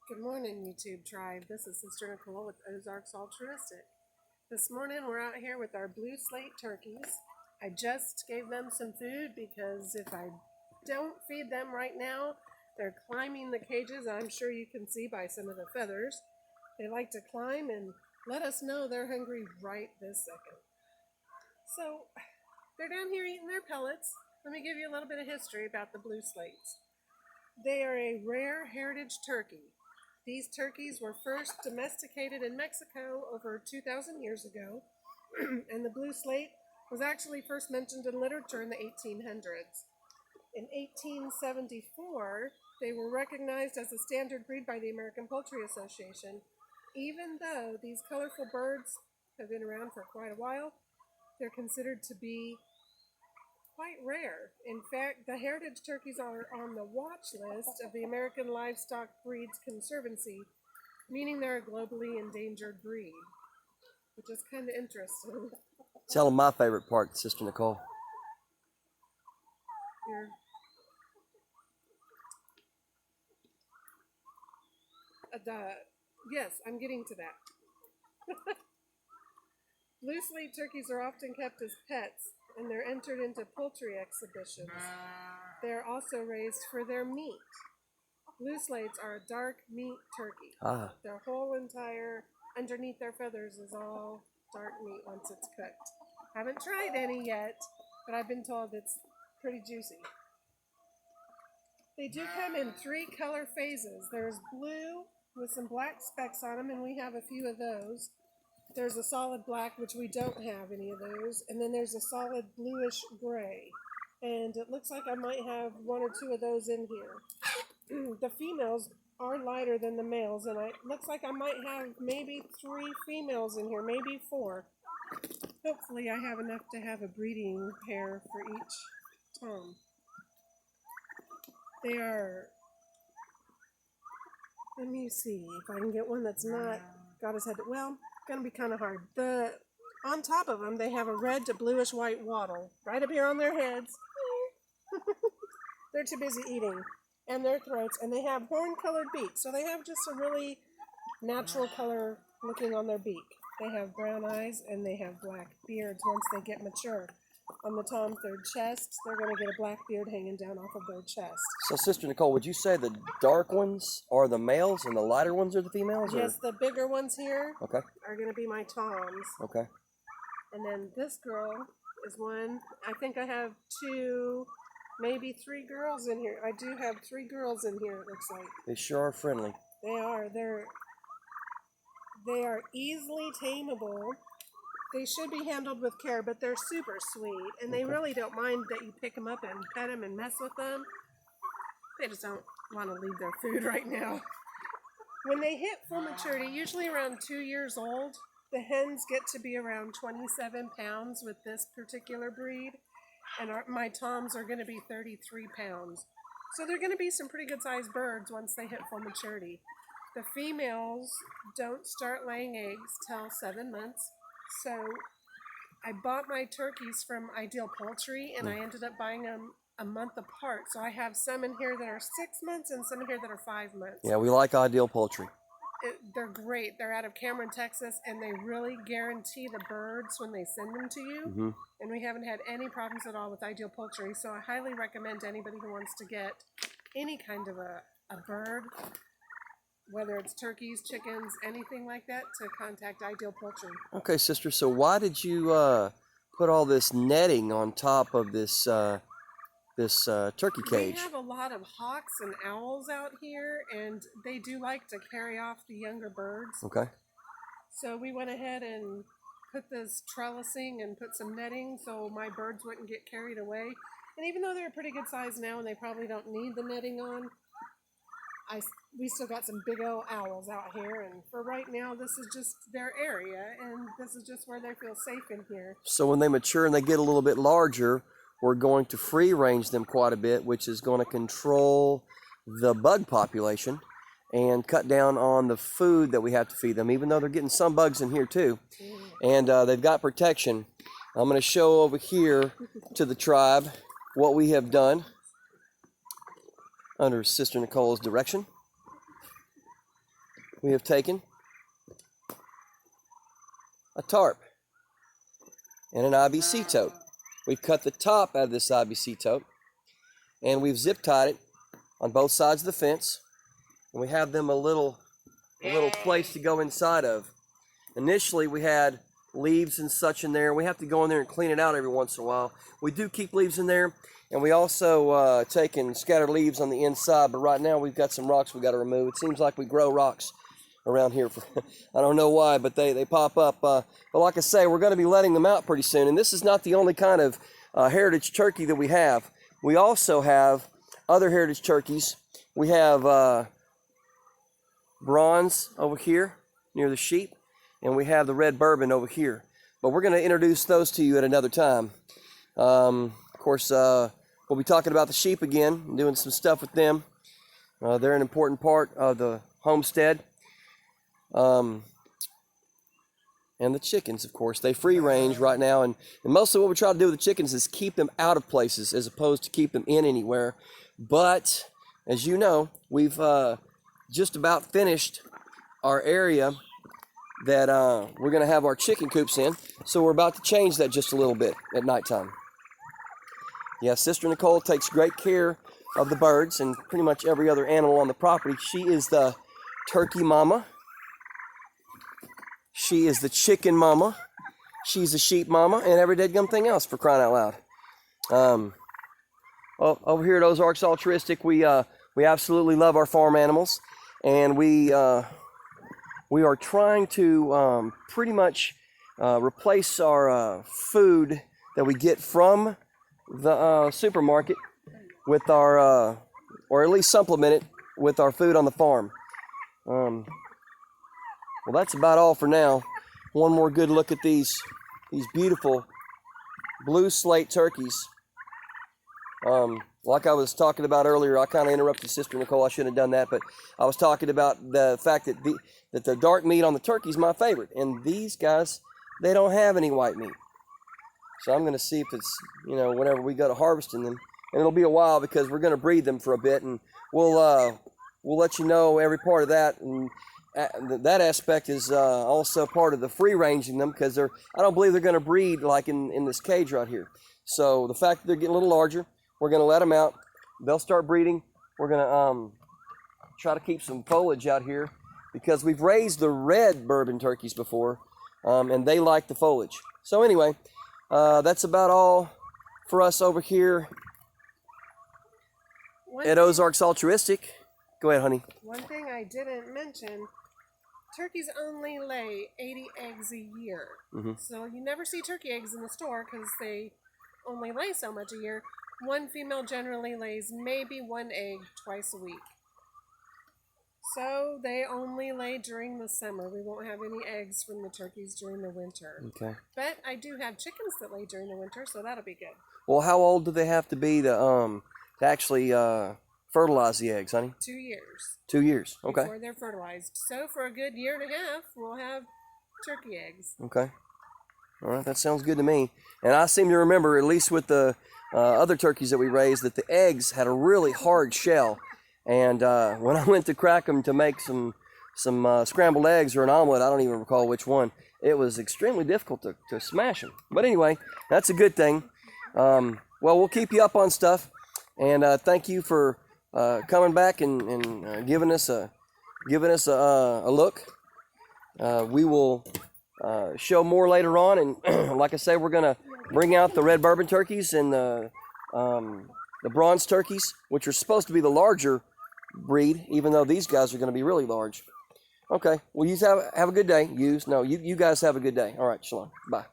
Good morning, YouTube tribe. This is Sister Nicole with Ozarks Altruistic. This morning we're out here with our Blue Slate turkeys. I just gave them some food because if I don't feed them right now, they're climbing the cages. I'm sure you can see by some of the feathers. They like to climb and let us know they're hungry right this second. So they're down here eating their pellets. Let me give you a little bit of history about the Blue Slates. They are a rare heritage turkey. These turkeys were first domesticated in Mexico over 2,000 years ago, and the Blue Slate was actually first mentioned in literature in the 1800s. In 1874, they were recognized as a standard breed by the American Poultry Association. Even though these colorful birds have been around for quite a while, they're considered to be quite rare. In fact, the heritage turkeys are on the watch list of the American Livestock Breeds Conservancy, meaning they're a globally endangered breed, which is kind of interesting. Tell them my favorite part, Sister Nicole. Here. Yes, I'm getting to that. Blue Slate turkeys are often kept as pets, and they're entered into poultry exhibitions. They're also raised for their meat. Blue Slates are a dark meat turkey. Their whole entire, underneath their feathers, is all dark meat once it's cooked. Haven't tried any yet, but I've been told it's pretty juicy. They do come in 3 color phases. There's blue with some black specks on them, and we have a few of those. There's a solid black, which we don't have any of those, and then there's a solid bluish gray, and it looks like I might have 1 or 2 of those in here. The females are lighter than the males, and it looks like I might have maybe 3 females in here, maybe 4. Hopefully I have enough to have a breeding pair for each tom. They are, let me see if I can get one that's not got his head, well, gonna be kind of hard. On top of them, they have a red to bluish white wattle right up here on their heads. They're too busy eating, and their throats, and they have horn-colored beaks, so they have just a really natural color looking on their beak. They have brown eyes, and they have black beards once they get mature. On the toms, their chests, they're going to get a black beard hanging down off of their chest. So, Sister Nicole, would you say the dark ones are the males and the lighter ones are the females? Yes, the bigger ones here are going to be my toms. Okay. And then this girl is one. I think I have 2, maybe 3 girls in here. I do have 3 girls in here, it looks like. They sure are friendly. They are. They are easily tameable. They should be handled with care, but they're super sweet, and they really don't mind that you pick them up and pet them and mess with them. They just don't want to leave their food right now. When they hit full maturity, usually around 2 years old, the hens get to be around 27 pounds with this particular breed, and my toms are going to be 33 pounds. So they're going to be some pretty good sized birds once they hit full maturity. The females don't start laying eggs till 7 months. So I bought my turkeys from Ideal Poultry, and I ended up buying them a month apart. So I have some in here that are 6 months and some in here that are 5 months. Yeah, we like Ideal Poultry. They're great. They're out of Cameron, Texas, and they really guarantee the birds when they send them to you. And we haven't had any problems at all with Ideal Poultry. So I highly recommend anybody who wants to get any kind of a bird, whether it's turkeys, chickens, anything like that, to contact Ideal Poultry. Okay, Sister, so why did you put all this netting on top of this turkey cage? We have a lot of hawks and owls out here, and they do like to carry off the younger birds. Okay. So we went ahead and put this trellising and put some netting so my birds wouldn't get carried away. And even though they're a pretty good size now and they probably don't need the netting on, we still got some big old owls out here, and for right now, this is just their area, and this is just where they feel safe in here. So when they mature and they get a little bit larger, we're going to free range them quite a bit, which is going to control the bug population and cut down on the food that we have to feed them, even though they're getting some bugs in here too. And they've got protection. I'm going to show over here to the tribe what we have done under Sister Nicole's direction. we have taken a tarp and an IBC tote. We've cut the top out of this IBC tote, and we've zip tied it on both sides of the fence, and we have them a little place to go inside of. Initially, we had leaves and such in there. We have to go in there and clean it out every once in a while. We do keep leaves in there, and we also take and scatter leaves on the inside, but right now we've got some rocks we got to remove. It seems like we grow rocks around here. I don't know why, but they pop up. But like I say, we're going to be letting them out pretty soon, and this is not the only kind of heritage turkey that we have. We also have other heritage turkeys. We have bronze over here near the sheep, and we have the red bourbon over here. But we're going to introduce those to you at another time. Of course, we'll be talking about the sheep again, doing some stuff with them. They're an important part of the homestead. And the chickens, of course, they free range right now, and mostly what we try to do with the chickens is keep them out of places as opposed to keep them in anywhere. But as you know, we've just about finished our area that we're going to have our chicken coops in, so we're about to change that just a little bit at nighttime. Yeah, Sister Nicole takes great care of the birds and pretty much every other animal on the property. She is the turkey mama. She is the chicken mama. She's the sheep mama, and every dadgum thing else, for crying out loud. Well, over here at Ozarks Altruistic, we absolutely love our farm animals, and we are trying to pretty much replace our food that we get from the supermarket with our, or at least supplement it with our food on the farm. Well, that's about all for now. One more good look at these beautiful blue slate turkeys. Like I was talking about earlier, I kind of interrupted Sister Nicole. I shouldn't have done that, but I was talking about the fact that the dark meat on the turkey is my favorite, and these guys, they don't have any white meat. So I'm going to see if it's, whenever we go to harvesting them, and it'll be a while because we're going to breed them for a bit, and we'll let you know every part of that. And that aspect is also part of the free ranging them, because I don't believe they're going to breed like in this cage right here. So the fact that they're getting a little larger, we're going to let them out. They'll start breeding. We're going to try to keep some foliage out here, because we've raised the red bourbon turkeys before, and they like the foliage. So anyway, that's about all for us over here at Ozarks Altruistic. Go ahead, honey. One thing I didn't mention, turkeys only lay 80 eggs a year. Mm-hmm. So you never see turkey eggs in the store because they only lay so much a year. One female generally lays maybe one egg twice a week. So they only lay during the summer. We won't have any eggs from the turkeys during the winter. Okay. But I do have chickens that lay during the winter, so that'll be good. Well, how old do they have to be to actually fertilize the eggs, honey? 2 years. 2 years. Okay. Before they're fertilized. So for a good year and a half, we'll have turkey eggs. Okay. All right, that sounds good to me. And I seem to remember, at least with the other turkeys that we raised, that the eggs had a really hard shell. And when I went to crack them to make some scrambled eggs or an omelet, I don't even recall which one, it was extremely difficult to smash them. But anyway, that's a good thing. Well, we'll keep you up on stuff. And thank you for coming back and giving us a look. We will show more later on, and like I say, we're gonna bring out the red bourbon turkeys and the bronze turkeys, which are supposed to be the larger breed, even though these guys are going to be really large. Okay, well, you have a good day. You guys have a good day. All right, shalom. Bye.